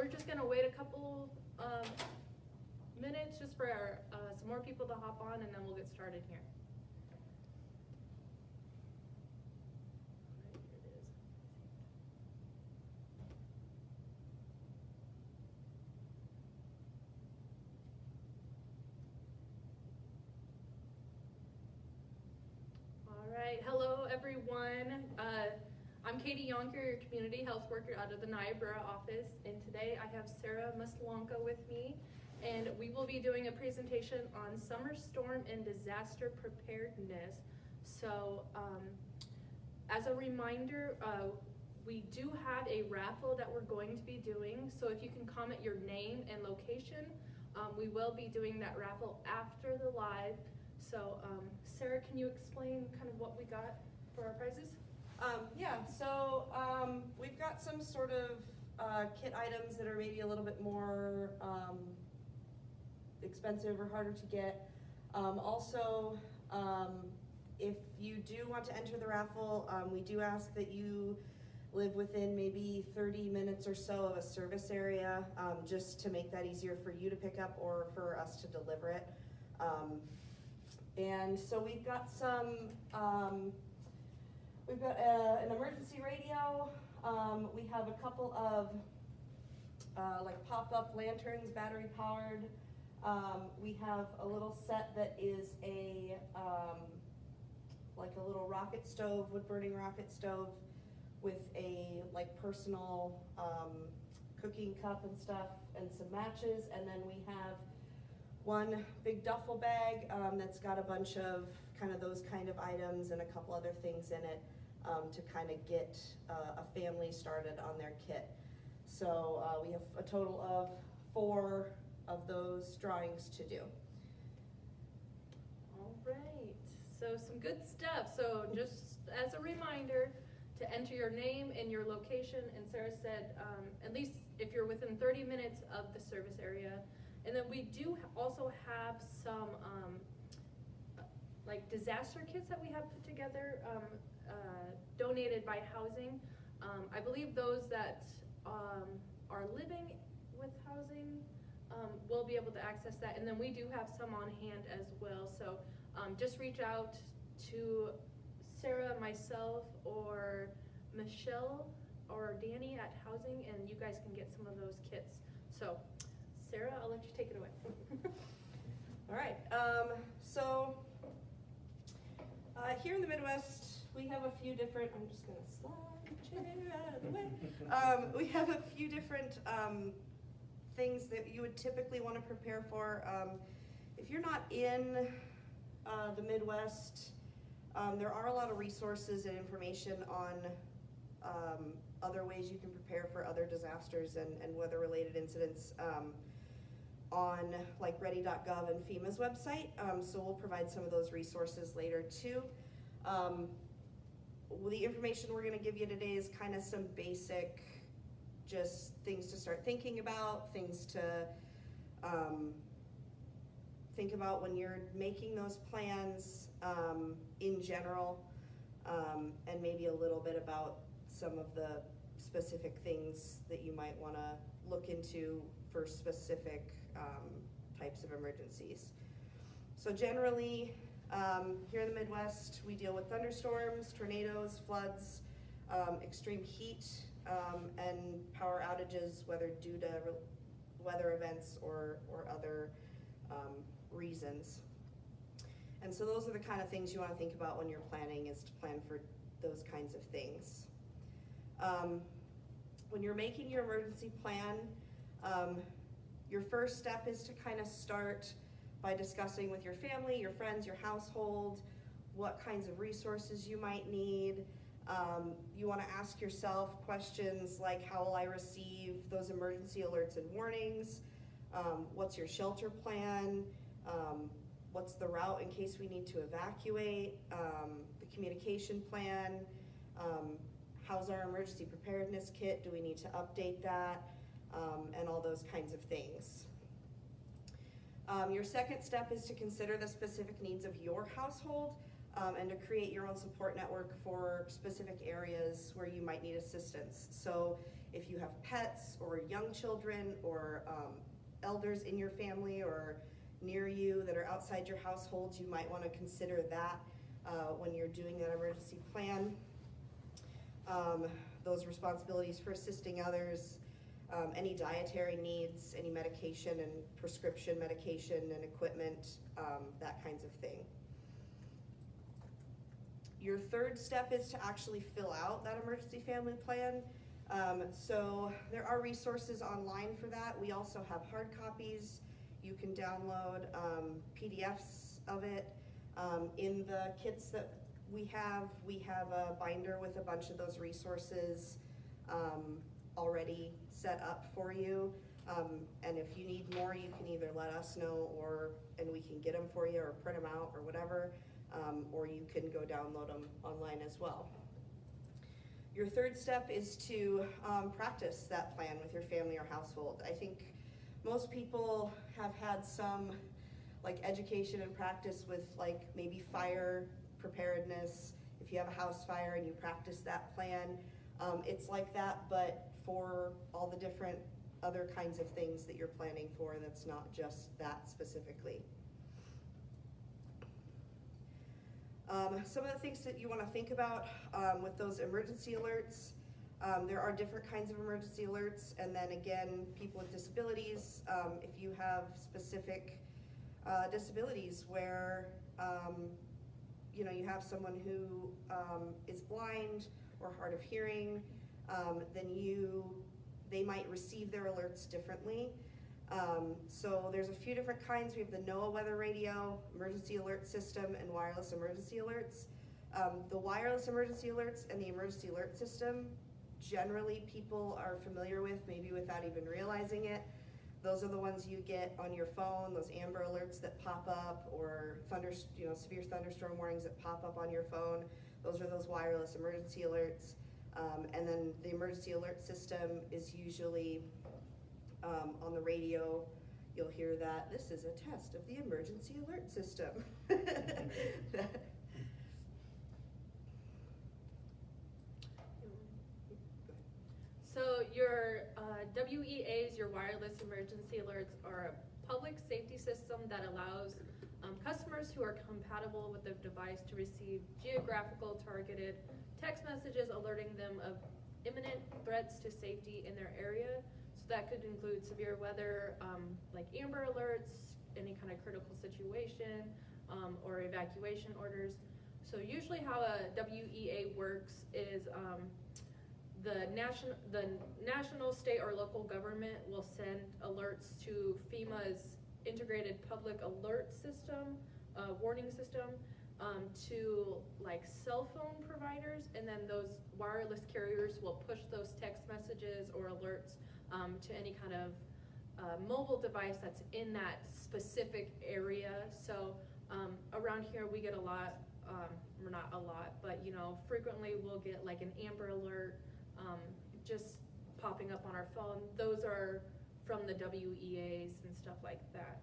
we're just gonna wait a couple minutes just for some more people to hop on, and then we'll get started here. All right, here it is. All right, hello everyone. I'm Katie Yonker, your community health worker out of the Niobrara office, and today I have Sarah Maslanka with me, and we will be doing a presentation on summer storm and disaster preparedness. So as a reminder, we do have a raffle that we're going to be doing, so if you can comment your name and location, we will be doing that raffle after the live. So Sarah, can you explain kind of what we got for our prizes? We've got some sort of kit items that are maybe a little bit more expensive or harder to get. If you do want to enter the raffle, we do ask that you live within maybe 30 minutes or so of a service area, just to make that easier for you to pick up or for us to deliver it. And so we've got an emergency radio. We have a couple of like pop-up lanterns, battery powered. We have a little set that is like a little rocket stove, wood burning rocket stove with a like personal cooking cup and stuff and some matches. And then we have one big duffel bag that's got a bunch of kind of those kind of items and a couple other things in it to kind of get a family started on their kit. So we have a total of 4 of those drawings to do. All right, so some good stuff. So just as a reminder to enter your name and your location, and Sarah said at least if you're within 30 minutes of the service area. And then we do also have some like disaster kits that we have put together, donated by housing. I believe those that are living with housing will be able to access that. And then we do have some on hand as well. So just reach out to Sarah, myself, or Michelle, or Danny at housing, and you guys can get some of those kits. So Sarah, I'll let you take it away. All right, here in the Midwest, we have a few different, I'm just gonna slide the chair out of the way. We have a few different things that you would typically want to prepare for. If you're not in the Midwest, there are a lot of resources and information on other ways you can prepare for other disasters and weather-related incidents on like ready.gov and FEMA's website. So we'll provide some of those resources later too. The information we're going to give you today is kind of some basic, just things to start thinking about, things to think about when you're making those plans in general, and maybe a little bit about some of the specific things that you might want to look into for specific types of emergencies. So generally, here in the Midwest, we deal with thunderstorms, tornadoes, floods, extreme heat, and power outages, whether due to weather events or other reasons. And so those are the kind of things you want to think about when you're planning, is to plan for those kinds of things. When you're making your emergency plan, your first step is to kind of start by discussing with your family, your friends, your household, what kinds of resources you might need. You want to ask yourself questions like, how will I receive those emergency alerts and warnings? What's your shelter plan? What's the route in case we need to evacuate? The communication plan? How's our emergency preparedness kit? Do we need to update that? And all those kinds of things. Your second step is to consider the specific needs of your household. and to create your own support network for specific areas where you might need assistance. So if you have pets or young children or elders in your family or near you that are outside your household, you might want to consider that when you're doing that emergency plan. Those responsibilities for assisting others, any dietary needs, any medication and prescription medication and equipment, that kinds of thing. Your third step is to actually fill out that emergency family plan. So there are resources online for that. We also have hard copies. You can download PDFs of it. In the kits that we have a binder with a bunch of those resources already set up for you. And if you need more, you can either let us know and we can get them for you or print them out or whatever. Or you can go download them online as well. Your third step is to practice that plan with your family or household. I think most people have had some like education and practice with like maybe fire preparedness. If you have a house fire and you practice that plan, it's like that, but for all the different other kinds of things that you're planning for, that's not just that specifically. Some of the things that you want to think about with those emergency alerts, there are different kinds of emergency alerts, and then again, people with disabilities, if you have specific disabilities where you have someone who is blind or hard of hearing, then they might receive their alerts differently. So there's a few different kinds. We have the NOAA weather radio, emergency alert system, and wireless emergency alerts. The wireless emergency alerts and the emergency alert system, generally people are familiar with, maybe without even realizing it. Those are the ones you get on your phone, those amber alerts that pop up, or severe thunderstorm warnings that pop up on your phone. Those are those wireless emergency alerts. And then the emergency alert system is usually on the radio. You'll hear that this is a test of the emergency alert system. So your WEAs, your wireless emergency alerts, are a public safety system that allows customers who are compatible with the device to receive geographical targeted text messages alerting them of imminent threats to safety in their area. So that could include severe weather, like amber alerts, any kind of critical situation, or evacuation orders. So usually how a WEA works is the national, state, or local government will send alerts to FEMA's integrated public alert system, warning system, to like cell phone providers, and then those wireless carriers will push those text messages or alerts to any kind of mobile device that's in that specific area. So around here we get a lot, or not a lot, but frequently we'll get like an amber alert just popping up on our phone. Those are from the WEAs and stuff like that.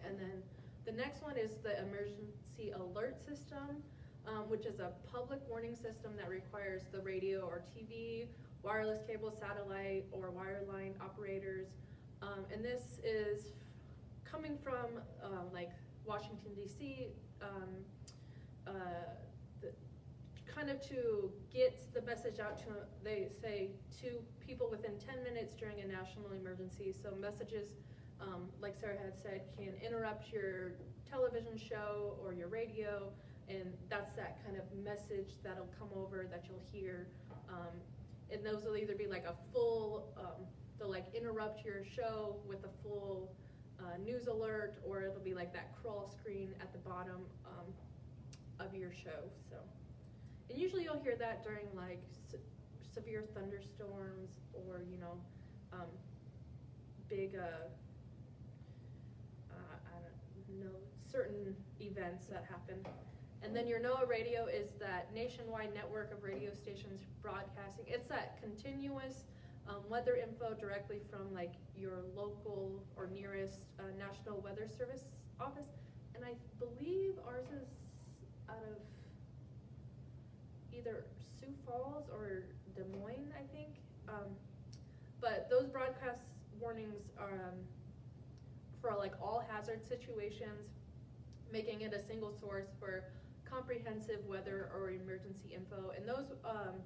And then the next one is the emergency alert system, which is a public warning system that requires the radio or TV, wireless cable, satellite, or wireline operators. And this is coming from like Washington, D.C., kind of to get the message out to, they say, to people within 10 minutes during a national emergency. So messages, like Sarah had said, can interrupt your television show or your radio, and that's that kind of message that'll come over that you'll hear. And those will either be like a full, they'll like interrupt your show with a full news alert, or it'll be like that crawl screen at the bottom of your show. So, and usually you'll hear that during like severe thunderstorms, or big I don't know, certain events that happen. And then your NOAA Radio is that nationwide network of radio stations broadcasting. It's that continuous weather info directly from like your local or nearest National Weather Service office. And I believe ours is out of either Sioux Falls or Des Moines, I think. But those broadcast warnings are for like all hazard situations, making it a single source for comprehensive weather or emergency info. And those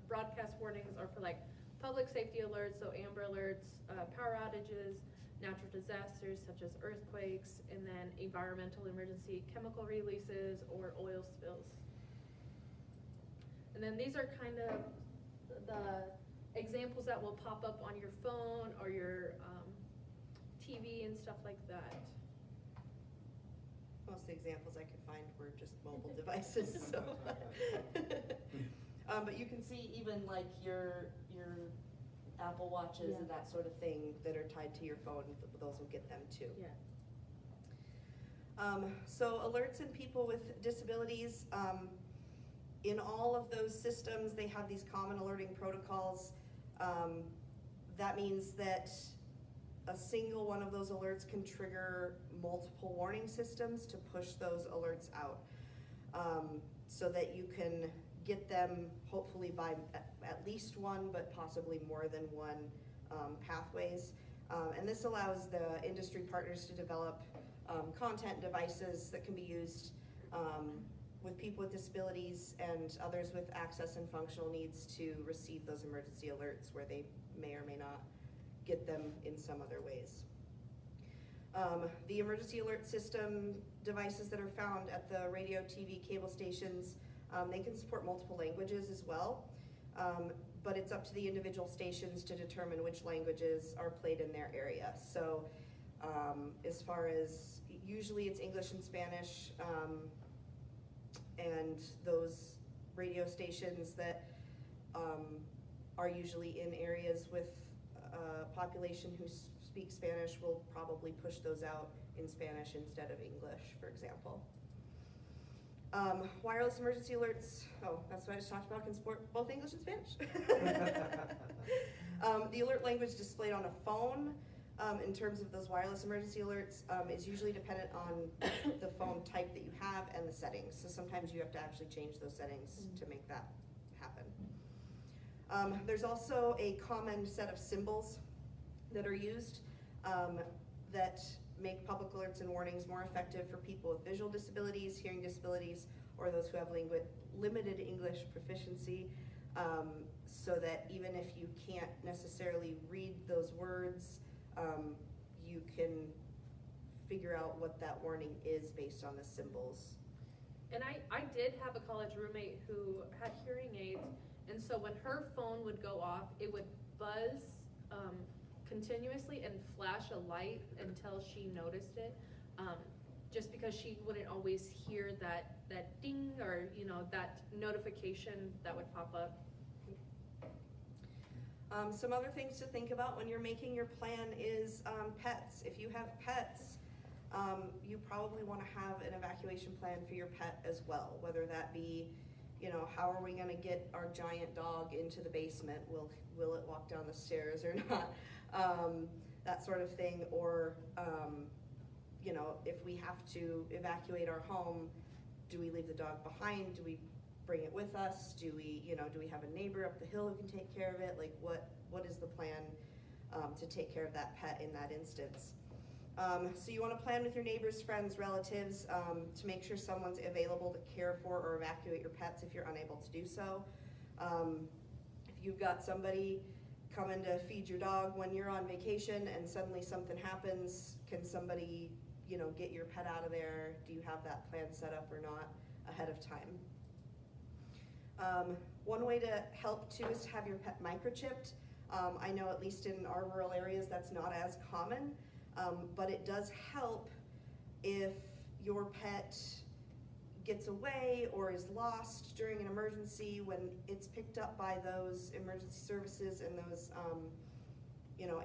broadcast warnings are for like public safety alerts, so Amber Alerts, power outages, natural disasters such as earthquakes, and then environmental emergency chemical releases or oil spills. And then these are kind of the examples that will pop up on your phone or your TV and stuff like that. Most of the examples I could find were just mobile devices, so. But you can see even like your Apple Watches and that sort of thing that are tied to your phone, those will get them too. Yeah. So alerts and people with disabilities, in all of those systems, they have these common alerting protocols. That means that a single one of those alerts can trigger multiple warning systems to push those alerts out, so that you can get them hopefully by at least one, but possibly more than one pathways. And this allows the industry partners to develop content devices that can be used with people with disabilities and others with access and functional needs to receive those emergency alerts where they may or may not get them in some other ways. The emergency alert system devices that are found at the radio, TV, cable stations, they can support multiple languages as well, but it's up to the individual stations to determine which languages are played in their area. So as far as, usually it's English and Spanish, and those radio stations that are usually in areas with a population who speaks Spanish will probably push those out in Spanish instead of English, for example. Wireless emergency alerts, that's what I just talked about, can support both English and Spanish. The alert language displayed on a phone, in terms of those wireless emergency alerts, is usually dependent on the phone type that you have and the settings. So sometimes you have to actually change those settings to make that happen. There's also a common set of symbols that are used that make public alerts and warnings more effective for people with visual disabilities, hearing disabilities, or those who have limited English proficiency, so that even if you can't necessarily read those words, you can figure out what that warning is based on the symbols. And I did have a college roommate who had hearing aids, and so when her phone would go off, it would buzz continuously and flash a light until she noticed it, just because she wouldn't always hear that ding or that notification that would pop up. Some other things to think about when you're making your plan is pets. If you have pets, you probably want to have an evacuation plan for your pet as well, whether that be, how are we going to get our giant dog into the basement? Will it walk down the stairs or not? That sort of thing. Or, if we have to evacuate our home, do we leave the dog behind? Do we bring it with us? Do we have a neighbor up the hill who can take care of it? Like what is the plan to take care of that pet in that instance? So you want to plan with your neighbors, friends, relatives to make sure someone's available to care for or evacuate your pets if you're unable to do so. If you've got somebody coming to feed your dog when you're on vacation and suddenly something happens, can somebody get your pet out of there? Do you have that plan set up or not ahead of time? One way to help too is to have your pet microchipped. I know at least in our rural areas that's not as common, but it does help if your pet gets away or is lost during an emergency. When it's picked up by those emergency services and those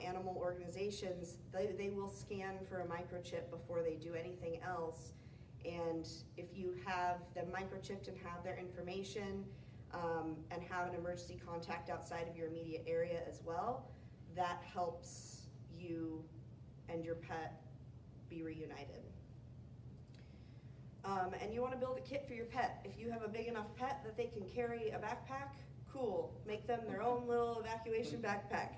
animal organizations, they will scan for a microchip before they do anything else. And if you have them microchipped and have their information, and have an emergency contact outside of your immediate area as well, that helps you and your pet be reunited. And you want to build a kit for your pet. If you have a big enough pet that they can carry a backpack, cool. Make them their own little evacuation backpack.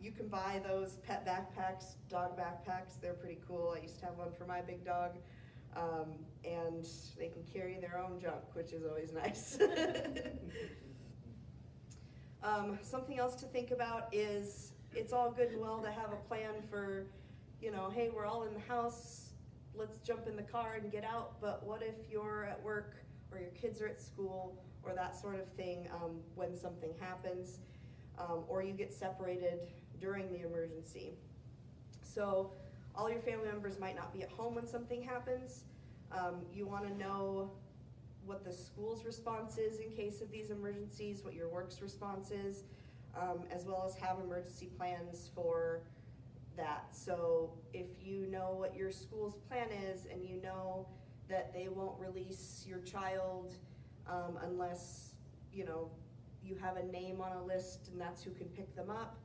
You can buy those pet backpacks, dog backpacks. They're pretty cool. I used to have one for my big dog. And they can carry their own junk, which is always nice. Something else to think about is it's all good and well to have a plan for, you know, hey, we're all in the house, let's jump in the car and get out, but what if you're at work or your kids are at school or that sort of thing when something happens, or you get separated during the emergency. So all your family members might not be at home when something happens. You want to know what the school's response is in case of these emergencies, what your work's response is, as well as have emergency plans for that. So if you know what your school's plan is and you know that they won't release your child unless, you know, you have a name on a list and that's who can pick them up,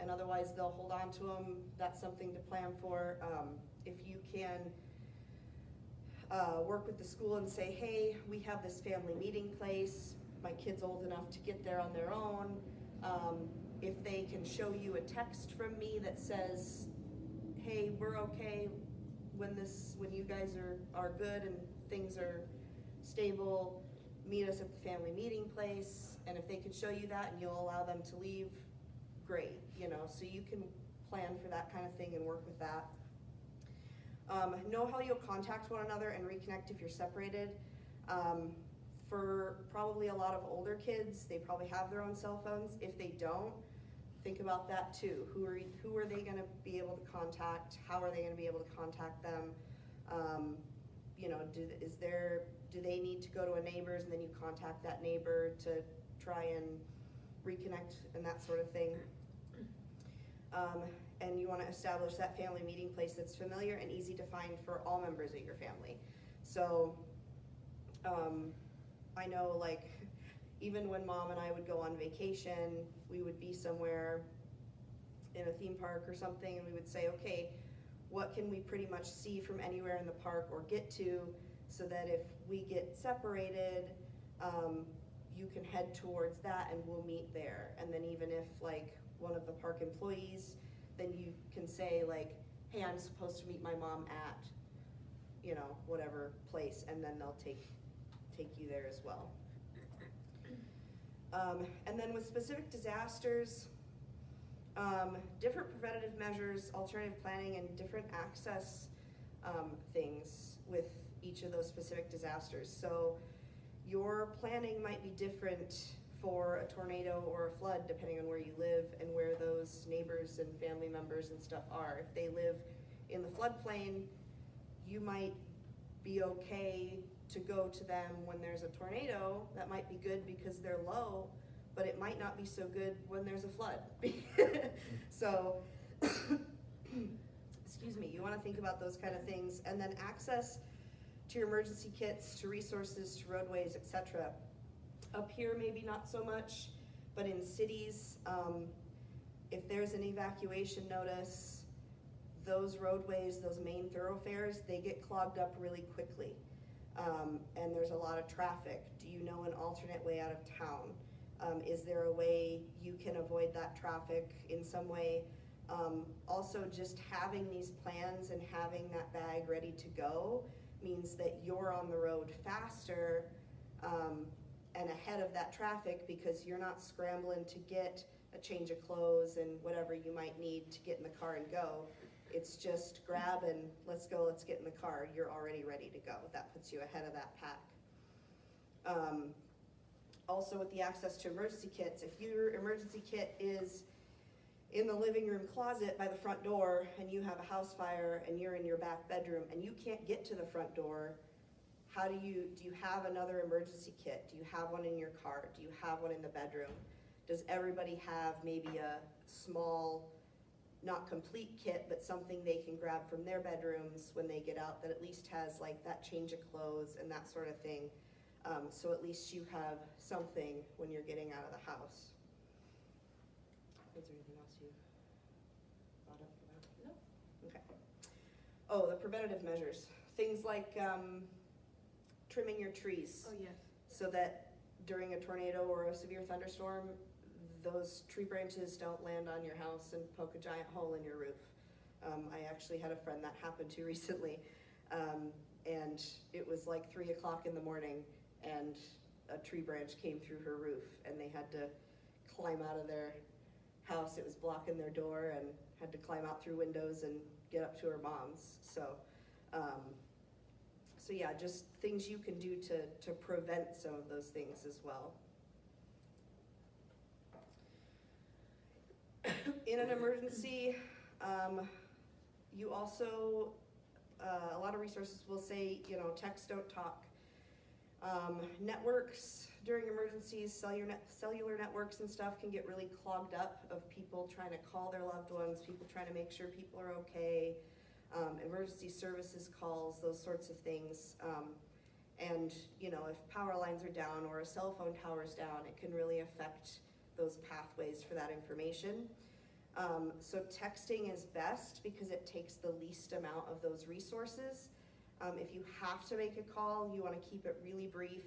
and otherwise they'll hold on to them, that's something to plan for. If you can work with the school and say, hey, we have this family meeting place, my kid's old enough to get there on their own. If they can show you a text from me that says, hey, we're okay when you guys are good and things are stable, meet us at the family meeting place. And if they can show you that and you'll allow them to leave, great, you know, so you can plan for that kind of thing and work with that. Know how you'll contact one another and reconnect if you're separated. For probably a lot of older kids, they probably have their own cell phones. If they don't, think about that too. Who are they going to be able to contact? How are they going to be able to contact them? You know, do they need to go to a neighbor's and then you contact that neighbor to try and reconnect and that sort of thing. And you want to establish that family meeting place that's familiar and easy to find for all members of your family. So I know, like, even when Mom and I would go on vacation, we would be somewhere in a theme park or something, and we would say, okay, what can we pretty much see from anywhere in the park or get to, so that if we get separated, you can head towards that and we'll meet there. And then even if, like, one of the park employees, then you can say, like, hey, I'm supposed to meet my mom at, you know, whatever place, and then they'll take you there as well. And then with specific disasters, different preventative measures, alternative planning, and different access things with each of those specific disasters. So your planning might be different for a tornado or a flood depending on where you live and where those neighbors and family members and stuff are. If they live in the floodplain, you might be okay to go to them when there's a tornado. That might be good because they're low, but it might not be so good when there's a flood. So, excuse me, you want to think about those kind of things. And then access to your emergency kits, to resources, to roadways, etc. Up here, maybe not so much, but in cities, if there's an evacuation notice, those roadways, those main thoroughfares, they get clogged up really quickly. And there's a lot of traffic. Do you know an alternate way out of town? Is there a way you can avoid that traffic in some way? Also, just having these plans and having that bag ready to go means that you're on the road faster and ahead of that traffic, because you're not scrambling to get a change of clothes and whatever you might need to get in the car and go. It's just grab and let's go, let's get in the car. You're already ready to go. That puts you ahead of that pack. Also with the access to emergency kits, if your emergency kit is in the living room closet by the front door and you have a house fire and you're in your back bedroom and you can't get to the front door, how do you have another emergency kit? Do you have one in your car? Do you have one in the bedroom? Does everybody have maybe a small, not complete kit, but something they can grab from their bedrooms when they get out that at least has like that change of clothes and that sort of thing? So at least you have something when you're getting out of the house. Is there anything else you brought up for that? No. Okay. Oh, the preventative measures. Things like trimming your trees Oh, yes. so that during a tornado or a severe thunderstorm, those tree branches don't land on your house and poke a giant hole in your roof. I actually had a friend that happened to recently, and it was like 3 o'clock in the morning, and a tree branch came through her roof, and they had to climb out of their house. It was blocking their door, and had to climb out through windows and get up to her mom's. So yeah, just things you can do to prevent some of those things as well. In an emergency, you also, a lot of resources will say, text, don't talk. Networks during emergencies, cellular networks and stuff can get really clogged up of people trying to call their loved ones, people trying to make sure people are okay, emergency services calls, those sorts of things. And if power lines are down or a cell phone tower's down, it can really affect those pathways for that information. So texting is best because it takes the least amount of those resources. If you have to make a call, you want to keep it really brief.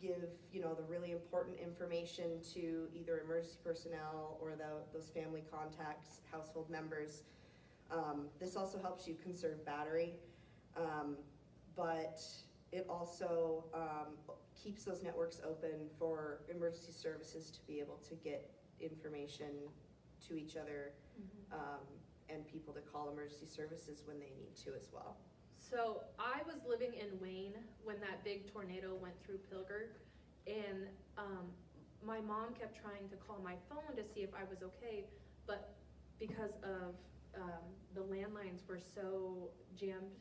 Give the really important information to either emergency personnel or those family contacts, household members. This also helps you conserve battery, but it also keeps those networks open for emergency services to be able to get information to each other, and people to call emergency services when they need to as well. So I was living in Wayne when that big tornado went through Pilger, and my mom kept trying to call my phone to see if I was okay, but because of the landlines were so jammed,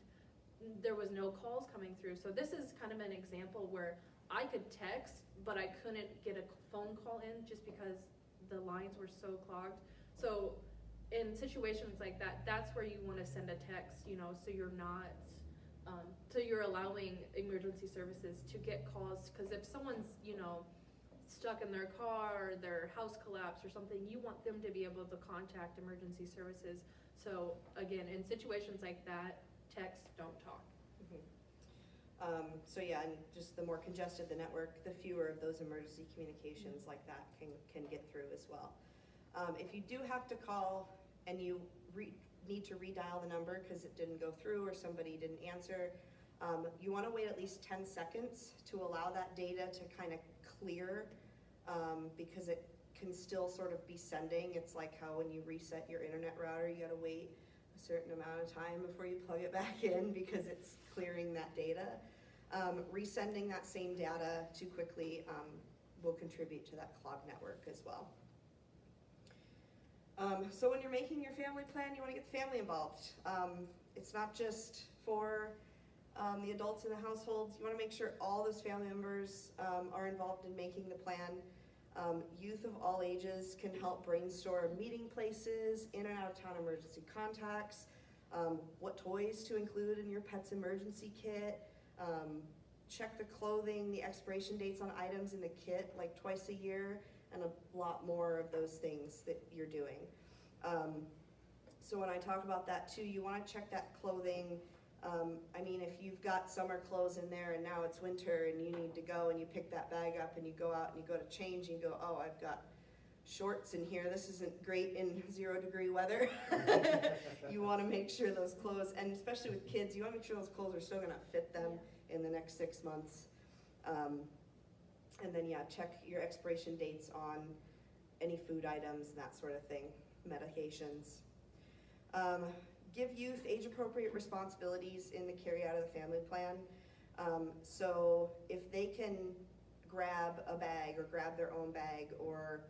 there was no calls coming through. So this is kind of an example where I could text, but I couldn't get a phone call in just because the lines were so clogged. So in situations like that, that's where you want to send a text, so you're not, so you're allowing emergency services to get calls, because if someone's, stuck in their car, or their house collapsed or something, you want them to be able to contact emergency services. So again, in situations like that, text, don't talk. So yeah, and just the more congested the network, the fewer of those emergency communications like that can get through as well. If you do have to call and you need to redial the number because it didn't go through or somebody didn't answer, you want to wait at least 10 seconds to allow that data to kind of clear, because it can still sort of be sending. It's like how when you reset your internet router, you got to wait a certain amount of time before you plug it back in because it's clearing that data. Resending that same data too quickly will contribute to that clogged network as well. So when you're making your family plan, you want to get the family involved. It's not just for the adults in the households. You want to make sure all those family members are involved in making the plan. Youth of all ages can help brainstorm meeting places, in and out of town emergency contacts, what toys to include in your pet's emergency kit, check the clothing, the expiration dates on items in the kit like twice a year, and a lot more of those things that you're doing. So when I talk about that too, you want to check that clothing. If you've got summer clothes in there and now it's winter and you need to go and you pick that bag up and you go out and you go to change and you go, oh, I've got shorts in here. This isn't great in 0-degree weather. You want to make sure those clothes, and especially with kids, you want to make sure those clothes are still going to fit them in the next 6 months. And then check your expiration dates on any food items and that sort of thing, medications. Give youth age-appropriate responsibilities in the carry out of the family plan. So if they can grab a bag or grab their own bag, or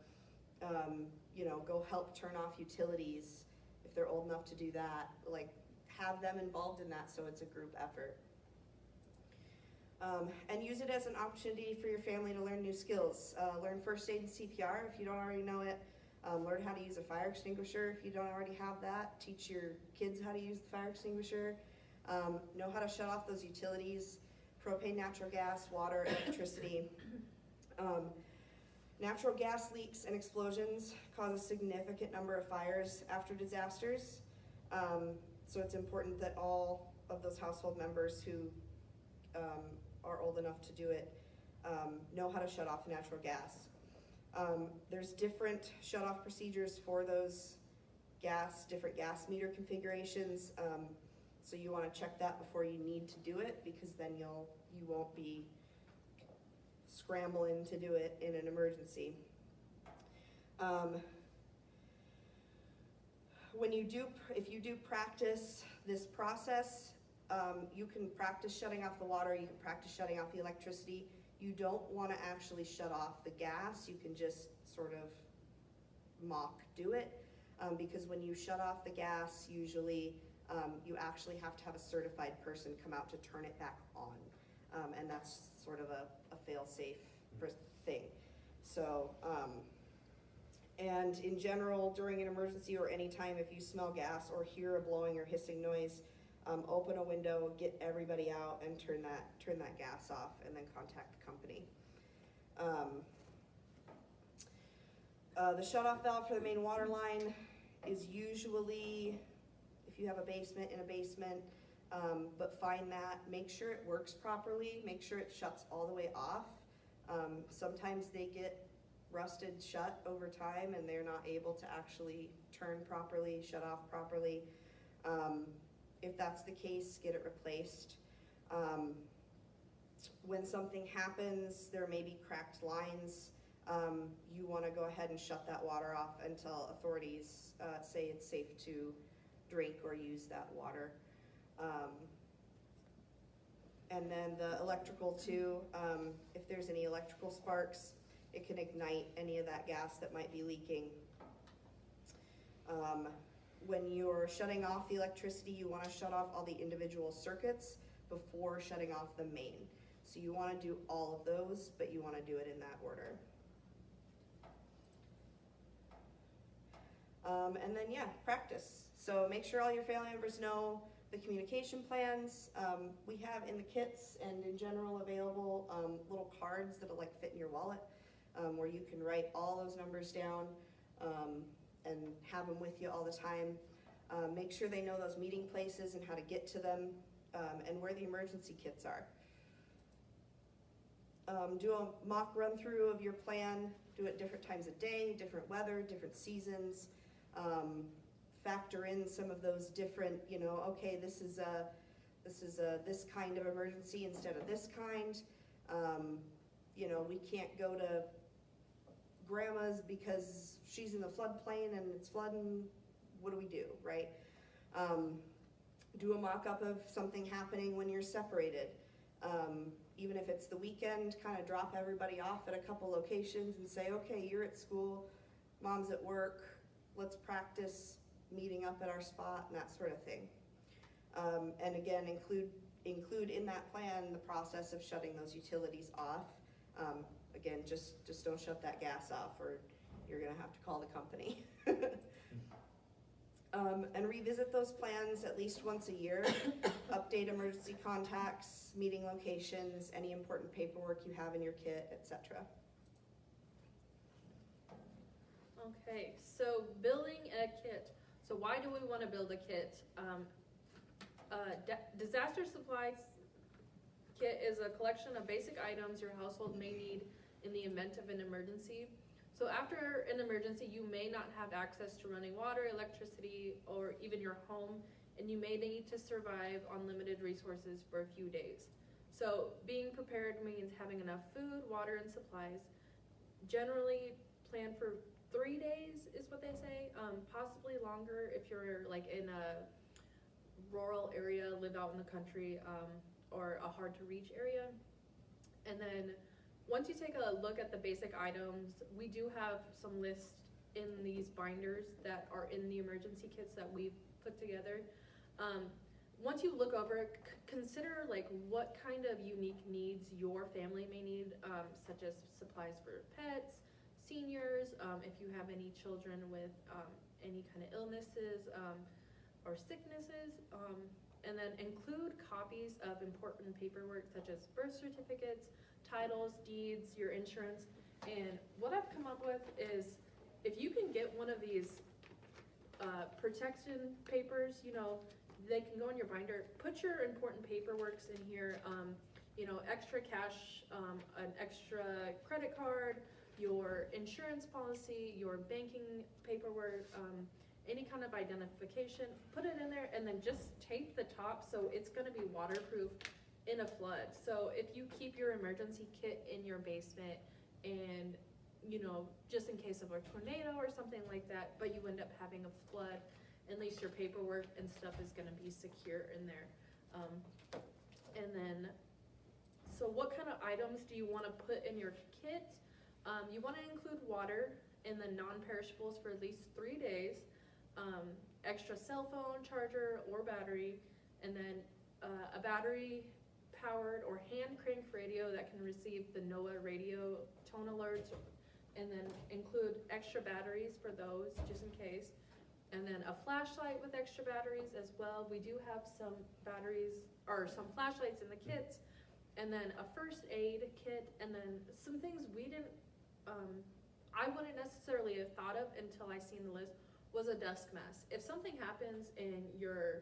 go help turn off utilities if they're old enough to do that, like have them involved in that so it's a group effort. And use it as an opportunity for your family to learn new skills. Learn first aid and CPR if you don't already know it. Learn how to use a fire extinguisher if you don't already have that. Teach your kids how to use the fire extinguisher. Know how to shut off those utilities, propane, natural gas, water, electricity. Natural gas leaks and explosions cause a significant number of fires after disasters. So it's important that all of those household members who are old enough to do it know how to shut off natural gas. There's different shut-off procedures for those different gas meter configurations. So you want to check that before you need to do it, because then you won't be scrambling to do it in an emergency. If you do practice this process, you can practice shutting off the water, you can practice shutting off the electricity. You don't want to actually shut off the gas. You can just sort of mock do it, because when you shut off the gas, usually you actually have to have a certified person come out to turn it back on, and that's sort of a fail-safe thing. So, and in general, during an emergency or any time, if you smell gas or hear a blowing or hissing noise, open a window, get everybody out, and turn that gas off, and then contact the company. The shutoff valve for the main water line is usually, if you have a basement, in a basement, but find that, make sure it works properly, make sure it shuts all the way off. Sometimes they get rusted shut over time and they're not able to actually turn properly, shut off properly. If that's the case, get it replaced. When something happens, there may be cracked lines. You want to go ahead and shut that water off until authorities say it's safe to drink or use that water. And then the electrical too, if there's any electrical sparks, it can ignite any of that gas that might be leaking. When you're shutting off the electricity, you want to shut off all the individual circuits before shutting off the main. So you want to do all of those, but you want to do it in that order. And then practice. So make sure all your family members know the communication plans. We have in the kits and in general available little cards that'll like fit in your wallet, where you can write all those numbers down and have them with you all the time. Make sure they know those meeting places and how to get to them, and where the emergency kits are. Do a mock run through of your plan. Do it different times of day, different weather, different seasons. Factor in some of those different, okay, this is this kind of emergency instead of this kind. We can't go to grandma's because she's in the floodplain and it's flooding. What do we do, right? Do a mock-up of something happening when you're separated. Even if it's the weekend, kind of drop everybody off at a couple locations and say, okay, you're at school, mom's at work, let's practice meeting up at our spot and that sort of thing. And again, include in that plan the process of shutting those utilities off. Again, just don't shut that gas off or you're gonna have to call the company. And revisit those plans at least once a year. Update emergency contacts, meeting locations, any important paperwork you have in your kit, etc. Okay, so building a kit. So why do we want to build a kit? Disaster supplies kit is a collection of basic items your household may need in the event of an emergency. So after an emergency, you may not have access to running water, electricity, or even your home, and you may need to survive on limited resources for a few days. So being prepared means having enough food, water, and supplies. Generally plan for 3 days is what they say, possibly longer if you're like in a rural area, live out in the country, or a hard to reach area. And then once you take a look at the basic items, we do have some lists in these binders that are in the emergency kits that we've put together. Once you look over it, consider like what kind of unique needs your family may need, such as supplies for pets, seniors, if you have any children with any kind of illnesses or sicknesses, and then include copies of important paperwork such as birth certificates, titles, deeds, your insurance. And what I've come up with is if you can get one of these protection papers, they can go in your binder, put your important paperworks in here, extra cash, an extra credit card, your insurance policy, your banking paperwork, any kind of identification, put it in there, and then just tape the top so it's gonna be waterproof in a flood. So if you keep your emergency kit in your basement and, just in case of a tornado or something like that, but you end up having a flood, at least your paperwork and stuff is gonna be secure in there. And then, so what kind of items do you wanna put in your kit? You wanna include water and then non-perishables for at least 3 days, extra cell phone charger or battery, and then a battery powered or hand cranked radio that can receive the NOAA radio tone alerts, and then include extra batteries for those just in case, and then a flashlight with extra batteries as well. We do have some batteries or some flashlights in the kits, and then a first aid kit, and then some things we didn't I wouldn't necessarily have thought of until I seen the list was a dust mask. If something happens and your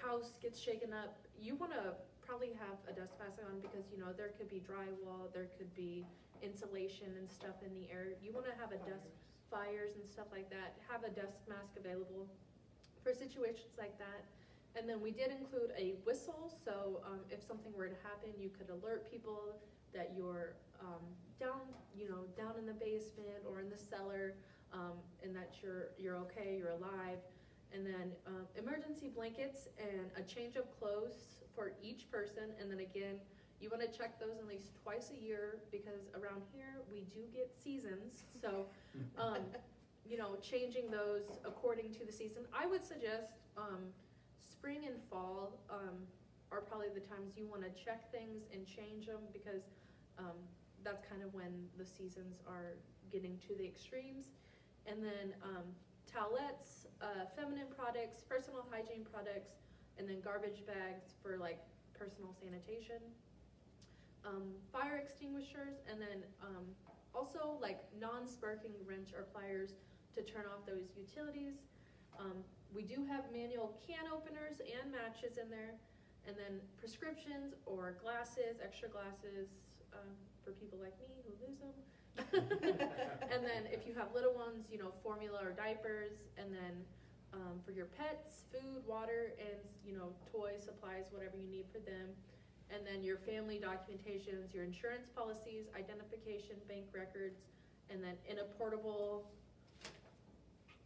house gets shaken up, you want to probably have a dust mask on because there could be drywall, there could be insulation and stuff in the air. You want to have a dust fires and stuff like that. Have a dust mask available for situations like that. And then we did include a whistle, so if something were to happen, you could alert people that you're down in the basement or in the cellar, and that you're okay, you're alive. And then emergency blankets and a change of clothes for each person. And then again, you want to check those at least twice a year because around here we do get seasons. So, changing those according to the season. I would suggest spring and fall are probably the times you want to check things and change them because that's kind of when the seasons are getting to the extremes. And then towelettes, feminine products, personal hygiene products, and then garbage bags for like personal sanitation, fire extinguishers, and then also like non-sparking wrench or pliers to turn off those utilities. We do have manual can openers and matches in there, and then prescriptions or glasses, extra glasses for people like me who lose them. And then if you have little ones, formula or diapers, and then for your pets, food, water, and toys, supplies, whatever you need for them. And then your family documentations, your insurance policies, identification, bank records, and then in a portable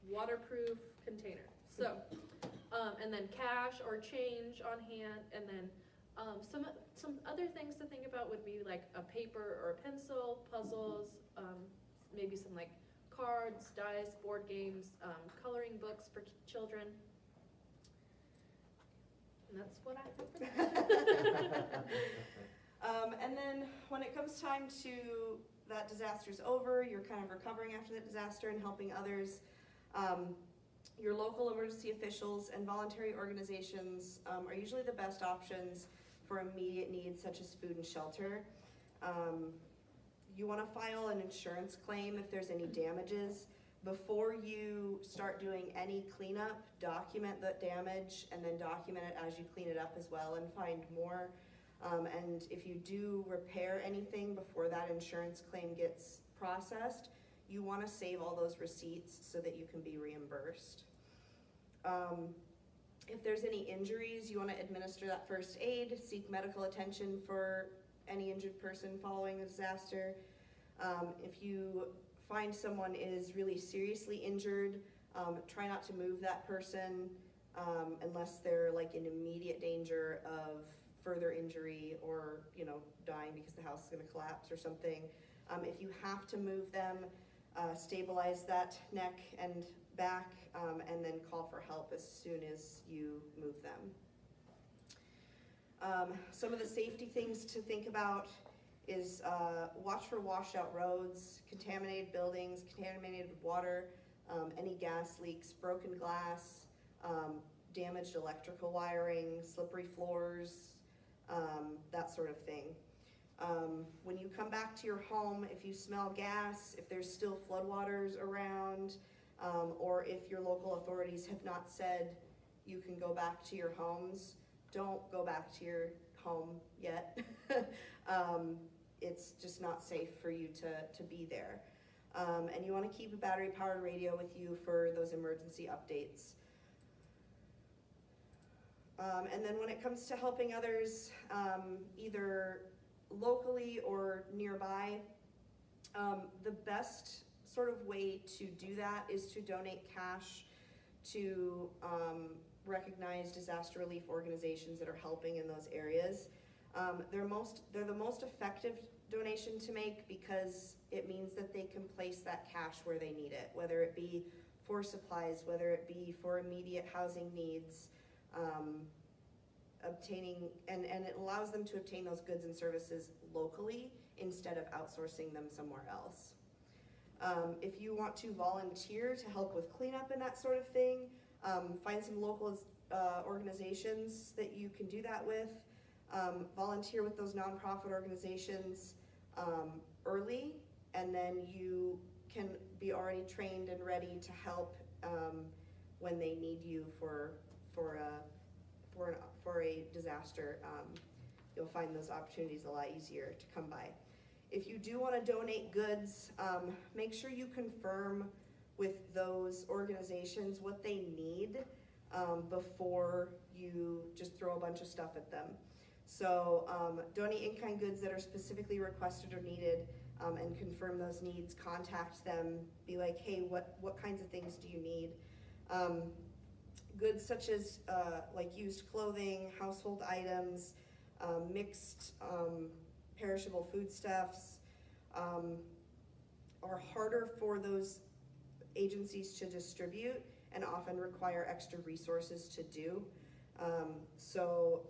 waterproof container. So, and then cash or change on hand, and then some other things to think about would be like a paper or a pencil, puzzles, maybe some like cards, dice, board games, coloring books for children. And that's what I have. And then when it comes time to that disaster's over, you're kind of recovering after that disaster and helping others, your local emergency officials and voluntary organizations are usually the best options for immediate needs such as food and shelter. You want to file an insurance claim if there's any damages. Before you start doing any cleanup, document the damage and then document it as you clean it up as well and find more. And if you do repair anything before that insurance claim gets processed, you want to save all those receipts so that you can be reimbursed. If there's any injuries, you want to administer that first aid, seek medical attention for any injured person following the disaster. If you find someone is really seriously injured, try not to move that person unless they're like in immediate danger of further injury or dying because the house is going to collapse or something. If you have to move them, stabilize that neck and back, and then call for help as soon as you move them. Some of the safety things to think about is watch for washed out roads, contaminated buildings, contaminated water, any gas leaks, broken glass, damaged electrical wiring, slippery floors, that sort of thing. When you come back to your home, if you smell gas, if there's still floodwaters around, or if your local authorities have not said you can go back to your homes. Don't go back to your home yet. It's just not safe for you to be there. And you want to keep a battery-powered radio with you for those emergency updates. And then when it comes to helping others, either locally or nearby, the best sort of way to do that is to donate cash to recognized disaster relief organizations that are helping in those areas. They're the most effective donation to make because it means that they can place that cash where they need it, whether it be for supplies, whether it be for immediate housing needs, and it allows them to obtain those goods and services locally instead of outsourcing them somewhere else. If you want to volunteer to help with cleanup and that sort of thing, find some local organizations that you can do that with. Volunteer with those nonprofit organizations early, and then you can be already trained and ready to help when they need you for a disaster. You'll find those opportunities a lot easier to come by. If you do want to donate goods, make sure you confirm with those organizations what they need before you just throw a bunch of stuff at them. So donate in-kind goods that are specifically requested or needed, and confirm those needs. Contact them, be like, hey, what kinds of things do you need? Goods such as like used clothing, household items, mixed perishable foodstuffs are harder for those agencies to distribute and often require extra resources to do. So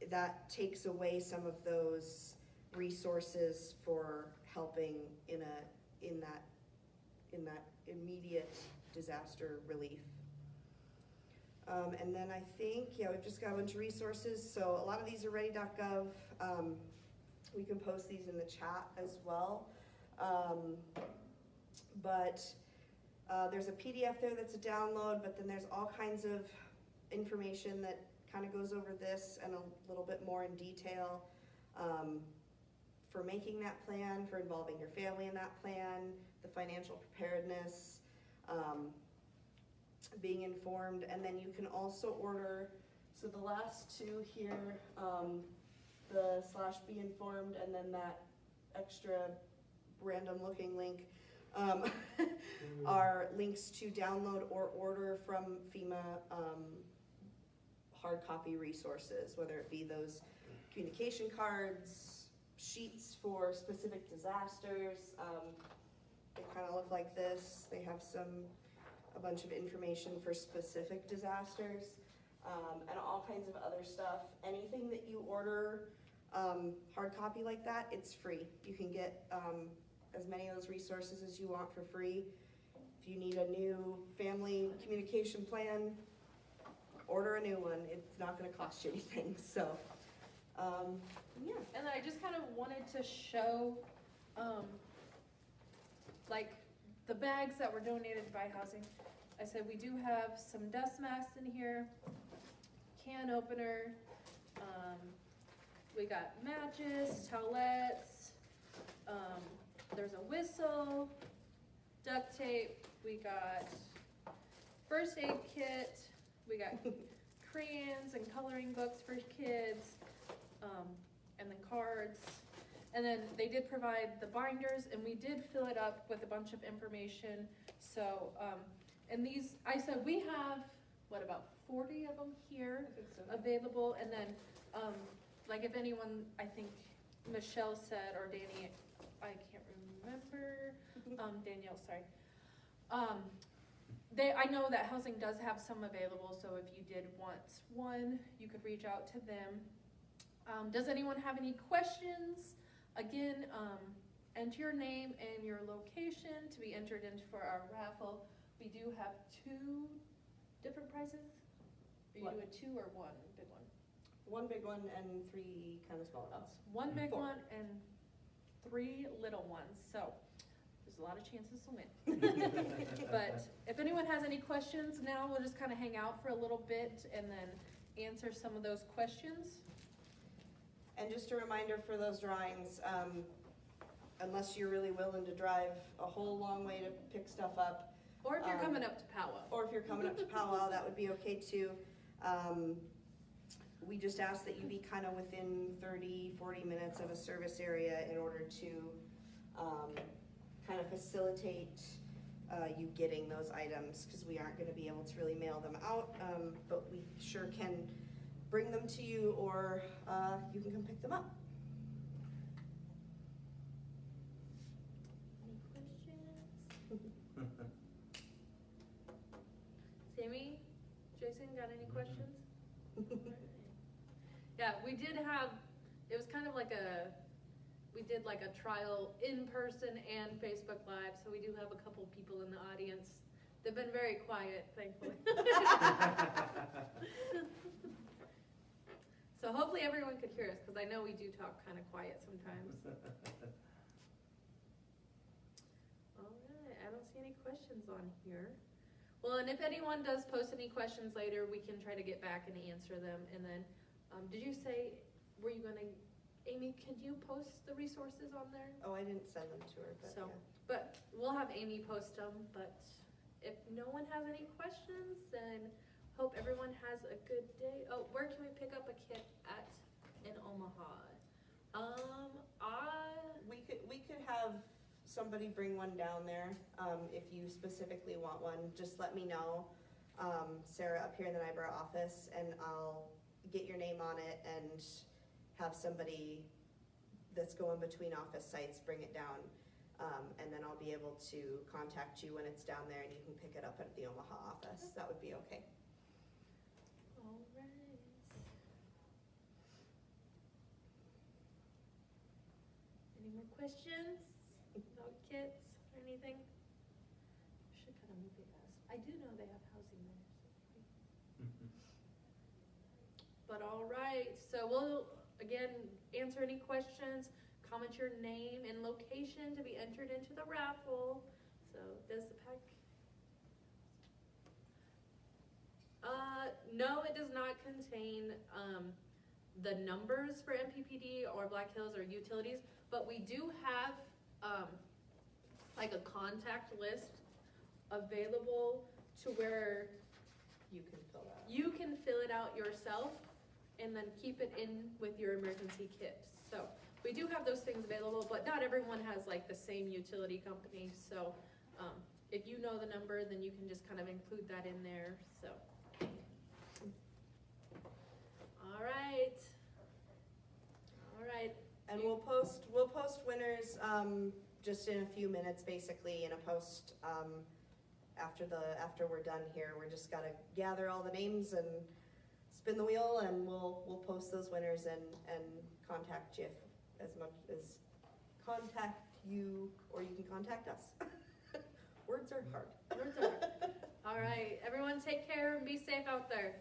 that takes away some of those resources for helping in that immediate disaster relief. And then I think, we've just got a bunch of resources. So a lot of these are ready.gov. We can post these in the chat as well. But there's a PDF there that's a download, but then there's all kinds of information that kind of goes over this and a little bit more in detail for making that plan, for involving your family in that plan, the financial preparedness, being informed, and then you can also order, so the last two here, the /be informed and then that extra random looking link are links to download or order from FEMA hard copy resources, whether it be those communication cards, sheets for specific disasters. They kind of look like this. They have a bunch of information for specific disasters, and all kinds of other stuff. Anything that you order hard copy like that, it's free. You can get as many of those resources as you want for free. If you need a new family communication plan, order a new one. It's not going to cost you anything. So, yeah. And then I just kind of wanted to show, like, the bags that were donated by housing. I said we do have some dust masks in here, can opener, we got matches, towelettes, there's a whistle, duct tape, we got first aid kit, we got crayons and coloring books for kids, and then cards. And then they did provide the binders, and we did fill it up with a bunch of information. So, and these, I said we have, what, about 40 of them here available. And then, like if anyone, I think Michelle said, or Danny, I can't remember, Danielle, sorry. I know that housing does have some available, so if you did want one, you could reach out to them. Does anyone have any questions? Again, enter your name and your location to be entered into for our raffle. We do have 2 different prizes. Are you doing 2 or 1 big one? 1 big one and 3 kind of small ones. 1 big 4. one and 3 little ones. So just a lot of chances to win. But if anyone has any questions now, we'll just kind of hang out for a little bit and then answer some of those questions. And just a reminder for those drawings, unless you're really willing to drive a whole long way to pick stuff up. Or if you're coming up to powwow. Or if you're coming up to powwow, that would be okay too. We just ask that you be kind of within 30, 40 minutes of a service area in order to kind of facilitate you getting those items, because we aren't going to be able to really mail them out, but we sure can bring them to you, or you can come pick them up. Any questions? Sammy, Jason, got any questions? Yeah, we did have, it was kind of like we did like a trial in person and Facebook Live, so we do have a couple people in the audience. They've been very quiet, thankfully. So hopefully everyone could hear us, because I know we do talk kind of quiet sometimes. All right, I don't see any questions on here. Well, and if anyone does post any questions later, we can try to get back and answer them. And then, did you say, were you gonna, Amy, can you post the resources on there? Oh, I didn't send them to her, but So, yeah. but we'll have Amy post them, but if no one has any questions, then hope everyone has a good day. Oh, where can we pick up a kit in Omaha? We could have somebody bring one down there, if you specifically want one. Just let me know, Sarah up here in the NIBRA office, and I'll get your name on it and have somebody that's going between office sites bring it down, and then I'll be able to contact you when it's down there, and you can pick it up at the Omaha office. That would be okay. All right. Any more questions about kits or anything? Should kind of move it fast. I do know they have housing there. But all right, so we'll again answer any questions. Comment your name and location to be entered into the raffle. So does the pack? No, it does not contain the numbers for MPPD or Black Hills or utilities, but we do have like a contact list available to where You can fill that out. you can fill it out yourself and then keep it in with your emergency kit. So we do have those things available, but not everyone has like the same utility company. So if you know the number, then you can just kind of include that in there. So. All right. And we'll post winners, just in a few minutes, basically, in a post, after we're done here. We're just gotta gather all the names and spin the wheel, and we'll post those winners and contact you as much as contact you, or you can contact us. Words are hard. All right, everyone take care and be safe out there.